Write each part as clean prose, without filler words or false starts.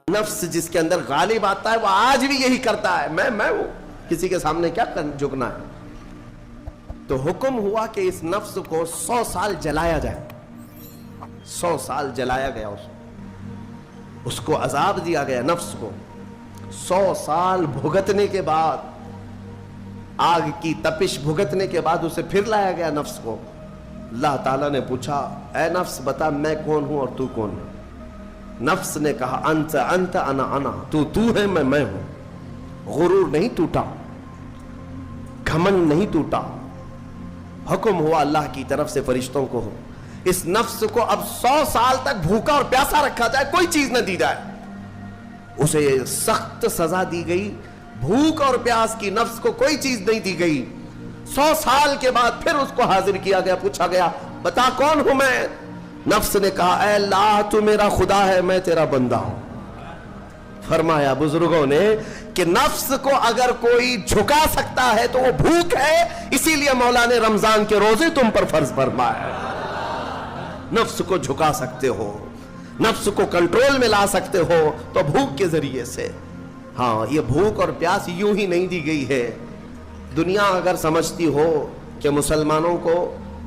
نفس جس کے اندر غالب آتا ہے وہ آج بھی یہی کرتا ہے، میں ہوں، کسی کے سامنے کیا جھکنا ہے۔ تو حکم ہوا کہ اس نفس کو 100 سال جلایا جائے، 100 سال جلایا گیا، اس کو عذاب دیا گیا نفس کو۔ 100 سال بھگتنے کے بعد، آگ کی تپش بھگتنے کے بعد اسے پھر لایا گیا نفس کو۔ اللہ تعالیٰ نے پوچھا، اے نفس بتا میں کون ہوں اور تو کون ہے؟ نفس نے کہا انت انت انا انا، تو ہے میں ہوں۔ غرور نہیں ٹوٹا، گھمنڈ نہیں ٹوٹا۔ حکم ہوا اللہ کی طرف سے فرشتوں کو، اس نفس کو اب 100 سال تک بھوکا اور پیاسا رکھا جائے، کوئی چیز نہ دی جائے۔ اسے سخت سزا دی گئی، بھوک اور پیاس کی نفس کو کوئی چیز نہیں دی گئی۔ 100 سال کے بعد پھر اس کو حاضر کیا گیا، پوچھا گیا بتا کون ہوں میں؟ نفس نے کہا اے اللہ تو میرا خدا ہے، میں تیرا بندہ ہوں۔ فرمایا بزرگوں نے کہ نفس کو اگر کوئی جھکا سکتا ہے تو وہ بھوک ہے، اسی لیے مولا نے رمضان کے روزے تم پر فرض فرمایا۔ نفس کو جھکا سکتے ہو، نفس کو کنٹرول میں لا سکتے ہو تو بھوک کے ذریعے سے۔ ہاں یہ بھوک اور پیاس یوں ہی نہیں دی گئی ہے۔ دنیا اگر سمجھتی ہو کہ مسلمانوں کو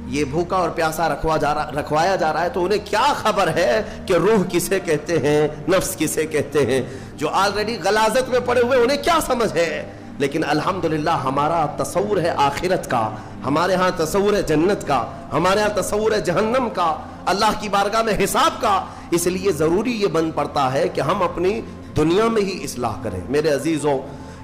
یہ بھوکا اور پیاسا رکھوایا جا رہا ہے تو انہیں کیا خبر ہے کہ روح کسے کہتے ہیں، نفس کسے کہتے ہیں؟ جو آلریڈی غلاظت میں پڑے ہوئے انہیں کیا سمجھ ہے؟ لیکن الحمدللہ ہمارا تصور ہے آخرت کا، ہمارے ہاں تصور ہے جنت کا، ہمارے ہاں تصور ہے جہنم کا، اللہ کی بارگاہ میں حساب کا۔ اس لیے ضروری یہ بن پڑتا ہے کہ ہم اپنی دنیا میں ہی اصلاح کریں۔ میرے عزیزوں،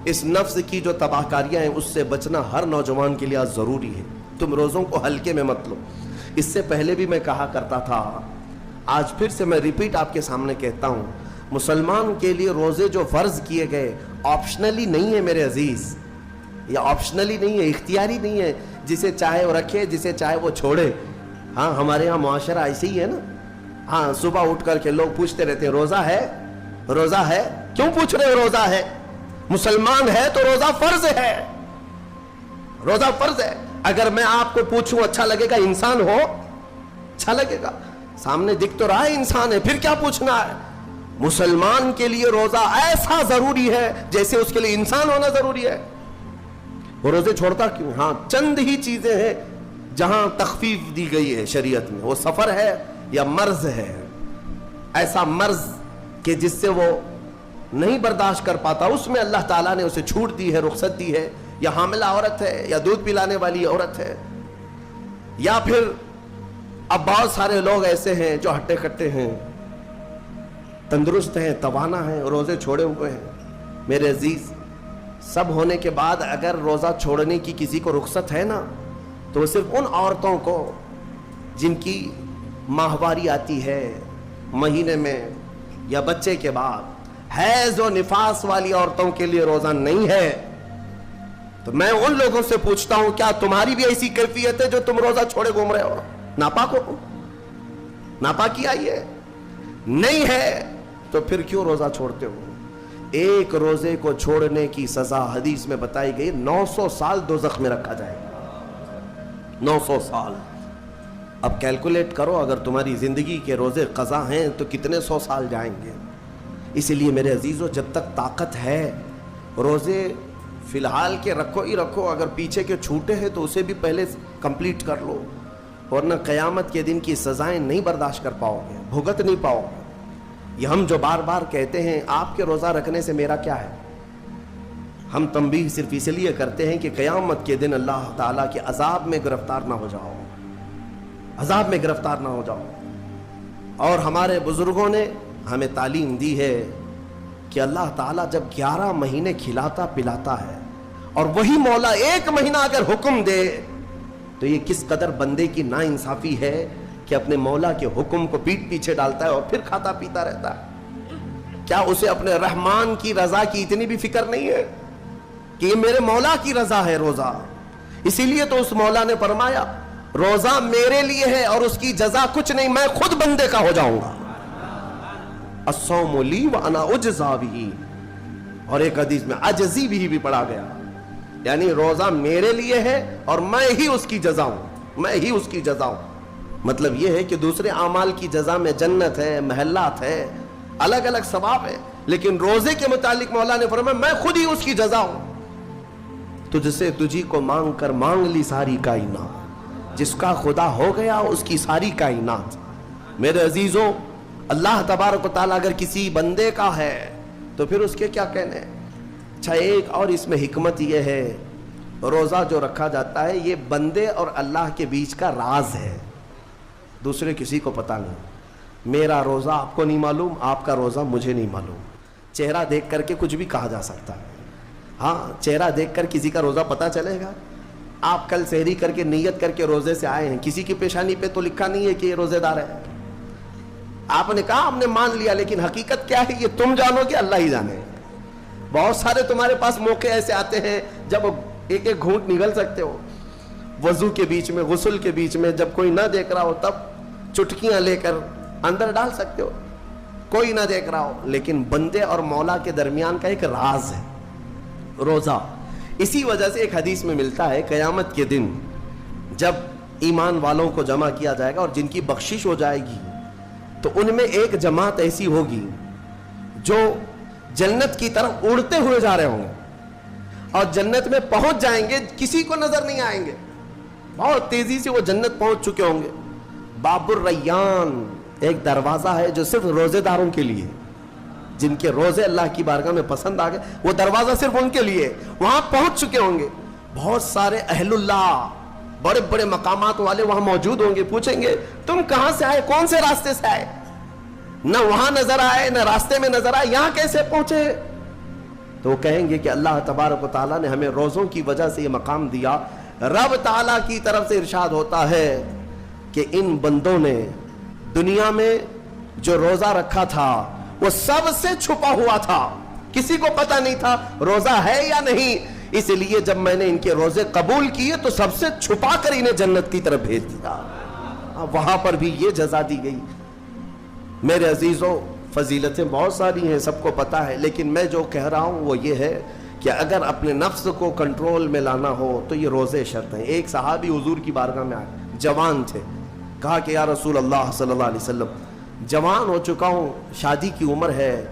اس نفس کی جو تباہ کاریاں ہیں اس سے بچنا ہر نوجوان کے لیے ضروری ہے۔ تم روزوں کو ہلکے میں مت لو۔ اس سے پہلے بھی میں کہا کرتا تھا، آج پھر سے میں ریپیٹ آپ کے سامنے کہتا ہوں، مسلمان کے لیے روزے جو فرض کیے گئے آپشنلی نہیں ہے میرے عزیز، یہ آپشنلی نہیں ہے، اختیاری نہیں ہے، جسے چاہے وہ رکھے جسے چاہے وہ چھوڑے۔ ہاں ہمارے ہاں معاشرہ ایسے ہی ہے نا، ہاں صبح اٹھ کر کے لوگ پوچھتے رہتے ہیں روزہ ہے، روزہ ہے؟ کیوں پوچھ رہے ہو روزہ ہے؟ مسلمان ہے تو روزہ فرض ہے، روزہ فرض ہے۔ اگر میں آپ کو پوچھوں اچھا لگے گا؟ انسان ہو اچھا لگے گا، سامنے دکھ تو رہا ہے انسان ہے، پھر کیا پوچھنا ہے؟ مسلمان کے لیے روزہ ایسا ضروری ہے جیسے اس کے لیے انسان ہونا ضروری ہے۔ وہ روزے چھوڑتا کیوں؟ ہاں چند ہی چیزیں ہیں جہاں تخفیف دی گئی ہے شریعت میں، وہ سفر ہے یا مرض ہے، ایسا مرض کہ جس سے وہ نہیں برداشت کر پاتا، اس میں اللہ تعالیٰ نے اسے چھوٹ دی ہے، رخصت دی ہے۔ یا حاملہ عورت ہے، یا دودھ پلانے والی عورت ہے، یا پھر اب بہت سارے لوگ ایسے ہیں جو ہٹے کٹے ہیں، تندرست ہیں، توانا ہیں، روزے چھوڑے ہوئے ہیں۔ میرے عزیز، سب ہونے کے بعد اگر روزہ چھوڑنے کی کسی کو رخصت ہے نا تو وہ صرف ان عورتوں کو جن کی ماہواری آتی ہے مہینے میں یا بچے کے بعد، حیض و نفاس والی عورتوں کے لیے روزہ نہیں ہے۔ تو میں ان لوگوں سے پوچھتا ہوں کیا تمہاری بھی ایسی کیفیت ہے جو تم روزہ چھوڑے گھوم رہے ہو؟ ناپاک ہو؟ ناپاکی آئی ہے؟ نہیں ہے تو پھر کیوں روزہ چھوڑتے ہو؟ ایک روزے کو چھوڑنے کی سزا حدیث میں بتائی گئی 900 سال دوزخ میں رکھا جائے گا۔ 900 سال۔ اب کیلکولیٹ کرو، اگر تمہاری زندگی کے روزے قضا ہیں تو کتنے 100 سال جائیں گے۔ اسی لیے میرے عزیزو، جب تک طاقت ہے روزے فی الحال کے رکھو ہی رکھو، اگر پیچھے کے چھوٹے ہیں تو اسے بھی پہلے کمپلیٹ کر لو، ورنہ قیامت کے دن کی سزائیں نہیں برداشت کر پاؤ گے، بھگت نہیں پاؤ گے۔ یہ ہم جو بار بار کہتے ہیں آپ کے روزہ رکھنے سے میرا کیا ہے، ہم تنبیہ صرف اس لیے کرتے ہیں کہ قیامت کے دن اللہ تعالیٰ کے عذاب میں گرفتار نہ ہو جاؤ، عذاب میں گرفتار نہ ہو جاؤ۔ اور ہمارے بزرگوں نے ہمیں تعلیم دی ہے کہ اللہ تعالیٰ جب 11 مہینے کھلاتا پلاتا ہے اور وہی مولا 1 مہینہ اگر حکم دے تو یہ کس قدر بندے کی ناانصافی ہے کہ اپنے مولا کے حکم کو پیٹ پیچھے ڈالتا ہے اور پھر کھاتا پیتا رہتا ہے۔ کیا اسے اپنے رحمان کی رضا کی اتنی بھی فکر نہیں ہے کہ یہ میرے مولا کی رضا ہے روزہ؟ اسی لیے تو اس مولا نے فرمایا روزہ میرے لیے ہے اور اس کی جزا کچھ نہیں، میں خود بندے کا ہو جاؤں گا۔ الصوم لی وانا اجزا بہ، اور ایک حدیث میں اجزی بھی پڑھا گیا، یعنی روزہ میرے لیے ہے اور میں ہی اس کی جزا ہوں، میں ہی اس کی جزا ہوں۔ مطلب یہ ہے کہ دوسرے اعمال کی جزا میں جنت ہے، محلات ہے، الگ الگ ثواب ہے، لیکن روزے کے متعلق مولا نے فرمایا میں خود ہی اس کی جزا ہوں. تجھ سے تجھی کو مانگ کر مانگ لی ساری کائنات، جس کا خدا ہو گیا اس کی ساری کائنات. میرے عزیزوں، اللہ تبارک و تعالیٰ اگر کسی بندے کا ہے تو پھر اس کے کیا کہنے. اچھا، ایک اور اس میں حکمت یہ ہے، روزہ جو رکھا جاتا ہے یہ بندے اور اللہ کے بیچ کا راز ہے، دوسرے کسی کو پتہ نہیں. میرا روزہ آپ کو نہیں معلوم، آپ کا روزہ مجھے نہیں معلوم. چہرہ دیکھ کر کے کچھ بھی کہا جا سکتا ہے. ہاں، چہرہ دیکھ کر کسی کا روزہ پتہ چلے گا. آپ کل سحری کر کے نیت کر کے روزے سے آئے ہیں، کسی کی پیشانی پہ تو لکھا نہیں ہے کہ یہ روزے دار ہے. آپ نے کہا ہم نے مان لیا، لیکن حقیقت کیا ہے یہ تم جانو گے، اللہ ہی جانے. بہت سارے تمہارے پاس موقع ایسے آتے ہیں جب ایک ایک گھونٹ نگل سکتے ہو، وضو کے بیچ میں، غسل کے بیچ میں، جب کوئی نہ دیکھ رہا ہو تب چٹکیاں لے کر اندر ڈال سکتے ہو، کوئی نہ دیکھ رہا ہو. لیکن بندے اور مولا کے درمیان کا ایک راز ہے روزہ. اسی وجہ سے ایک حدیث میں ملتا ہے قیامت کے دن جب ایمان والوں کو جمع کیا جائے گا اور جن کی بخشش ہو جائے گی تو ان میں ایک جماعت ایسی ہوگی جو جنت کی طرف اڑتے ہوئے جا رہے ہوں گے اور جنت میں پہنچ جائیں گے، کسی کو نظر نہیں آئیں گے. بہت تیزی سے وہ جنت پہنچ چکے ہوں گے. باب الریان ایک دروازہ ہے جو صرف روزے داروں کے لیے، جن کے روزے اللہ کی بارگاہ میں پسند آ گئے، وہ دروازہ صرف ان کے لیے. وہاں پہنچ چکے ہوں گے. بہت سارے اہل اللہ، بڑے بڑے مقامات والے وہاں موجود ہوں گے. پوچھیں گے تم کہاں سے آئے، کون سے راستے سے آئے؟ نہ وہاں نظر آئے نہ راستے میں نظر آئے، یہاں کیسے پہنچے؟ تو وہ کہیں گے کہ اللہ تبارک و تعالیٰ نے ہمیں روزوں کی وجہ سے یہ مقام دیا. رب تعالیٰ کی طرف سے ارشاد ہوتا ہے کہ ان بندوں نے دنیا میں جو روزہ رکھا تھا وہ سب سے چھپا ہوا تھا، کسی کو پتہ نہیں تھا روزہ ہے یا نہیں. اس لیے جب میں نے ان کے روزے قبول کیے تو سب سے چھپا کر انہیں جنت کی طرف بھیج دیا. وہاں پر بھی یہ جزا دی گئی. میرے عزیزوں، فضیلتیں بہت ساری ہیں، سب کو پتہ ہے، لیکن میں جو کہہ رہا ہوں وہ یہ ہے کہ اگر اپنے نفس کو کنٹرول میں لانا ہو تو یہ روزے شرط ہیں. ایک صحابی حضور کی بارگاہ میں آئے، جوان تھے. کہا کہ یا رسول اللہ صلی اللہ علیہ وسلم، جوان ہو چکا ہوں، شادی کی عمر ہے،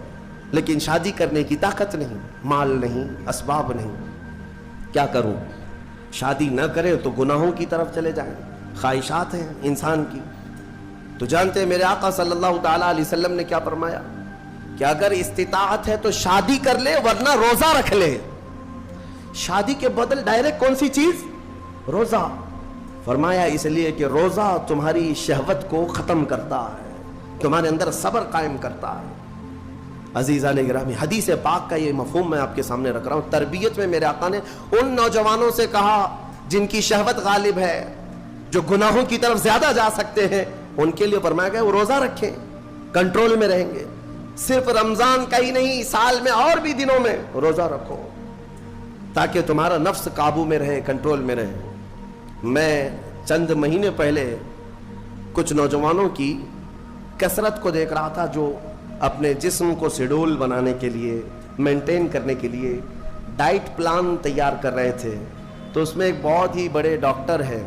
لیکن شادی کرنے کی طاقت نہیں، مال نہیں، اسباب نہیں، کیا کروں؟ شادی نہ کرے تو گناہوں کی طرف چلے جائیں، خواہشات ہیں انسان کی. تو جانتے ہیں میرے آقا صلی اللہ تعالیٰ علیہ وسلم نے کیا فرمایا کہ اگر استطاعت ہے تو شادی کر لے ورنہ روزہ رکھ لے. شادی کے بدل ڈائریکٹ کون سی چیز؟ روزہ. فرمایا اس لیے کہ روزہ تمہاری شہوت کو ختم کرتا ہے، تمہارے اندر صبر قائم کرتا ہے. عزیزان گرامی، حدیث پاک کا یہ مفہوم میں آپ کے سامنے رکھ رہا ہوں. تربیت میں میرے آقا نے ان نوجوانوں سے کہا جن کی شہوت غالب ہے، جو گناہوں کی طرف زیادہ جا سکتے ہیں، ان کے لیے فرمایا گیا وہ روزہ رکھیں، کنٹرول میں رہیں گے. صرف رمضان کا ہی نہیں، سال میں اور بھی دنوں میں روزہ رکھو تاکہ تمہارا نفس قابو میں رہے، کنٹرول میں رہے. میں چند مہینے پہلے کچھ نوجوانوں کی کثرت کو دیکھ رہا تھا جو اپنے جسم کو شیڈول بنانے کے لیے، مینٹین کرنے کے لیے ڈائٹ پلان تیار کر رہے تھے. تو اس میں ایک بہت ہی بڑے ڈاکٹر ہیں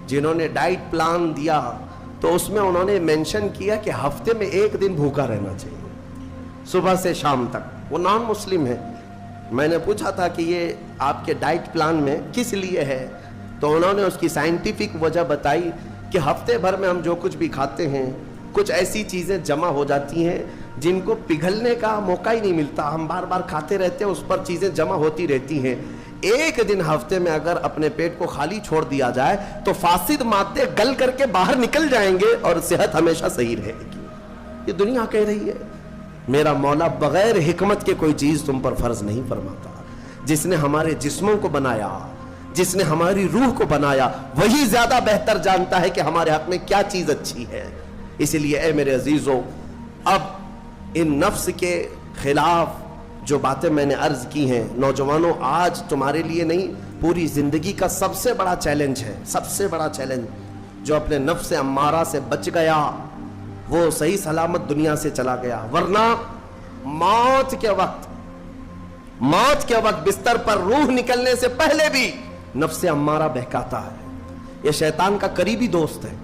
جنہوں نے ڈائٹ پلان دیا، تو اس میں انہوں نے مینشن کیا کہ ہفتے میں ایک دن بھوکا رہنا چاہیے، صبح سے شام تک. وہ نان مسلم ہے. میں نے پوچھا تھا کہ یہ آپ کے ڈائٹ پلان میں کس لیے ہے؟ تو انہوں نے اس کی سائنٹیفک وجہ بتائی کہ ہفتے بھر میں ہم جو کچھ بھی کھاتے ہیں، کچھ ایسی چیزیں جمع ہو جاتی ہیں جن کو پگھلنے کا موقع ہی نہیں ملتا، ہم بار بار کھاتے رہتے ہیں، اس پر چیزیں جمع ہوتی رہتی ہیں. ایک دن ہفتے میں اگر اپنے پیٹ کو خالی چھوڑ دیا جائے تو فاسد مادے گل کر کے باہر نکل جائیں گے اور صحت ہمیشہ صحیح رہے گی. یہ دنیا کہہ رہی ہے. میرا مولا بغیر حکمت کے کوئی چیز تم پر فرض نہیں فرماتا. جس نے ہمارے جسموں کو بنایا، جس نے ہماری روح کو بنایا، وہی زیادہ بہتر جانتا ہے کہ ہمارے حق میں کیا چیز اچھی ہے. اس لیے اے میرے عزیزوں، اب ان نفس کے خلاف جو باتیں میں نے عرض کی ہیں، نوجوانوں، آج تمہارے لیے نہیں، پوری زندگی کا سب سے بڑا چیلنج ہے، سب سے بڑا چیلنج. جو اپنے نفس امارہ سے بچ گیا وہ صحیح سلامت دنیا سے چلا گیا، ورنہ موت کے وقت بستر پر روح نکلنے سے پہلے بھی نفس امارہ بہکاتا ہے. یہ شیطان کا قریبی دوست ہے.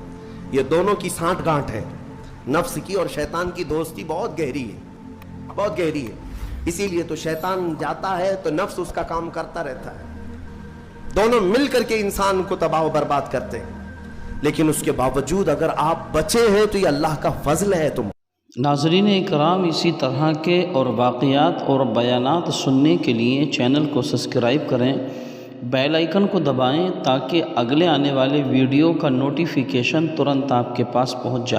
یہ دونوں کی سانٹھ گانٹھ ہے. نفس کی اور شیطان کی دوستی بہت گہری ہے. بہت گہری ہے. اسی لیے تو شیطان جاتا ہے تو نفس اس کا کام کرتا رہتا ہے, دونوں مل کر کے انسان کو تباہ و برباد کرتے ہیں. لیکن اس کے باوجود اگر آپ بچے ہیں تو یہ اللہ کا فضل ہے. تم ناظرین اکرام، اسی طرح کے اور واقعات اور بیانات سننے کے لیے چینل کو سبسکرائب کریں، بیل آئیکن کو دبائیں تاکہ اگلے آنے والے ویڈیو کا نوٹیفیکیشن ترنت آپ کے پاس پہنچ جائے.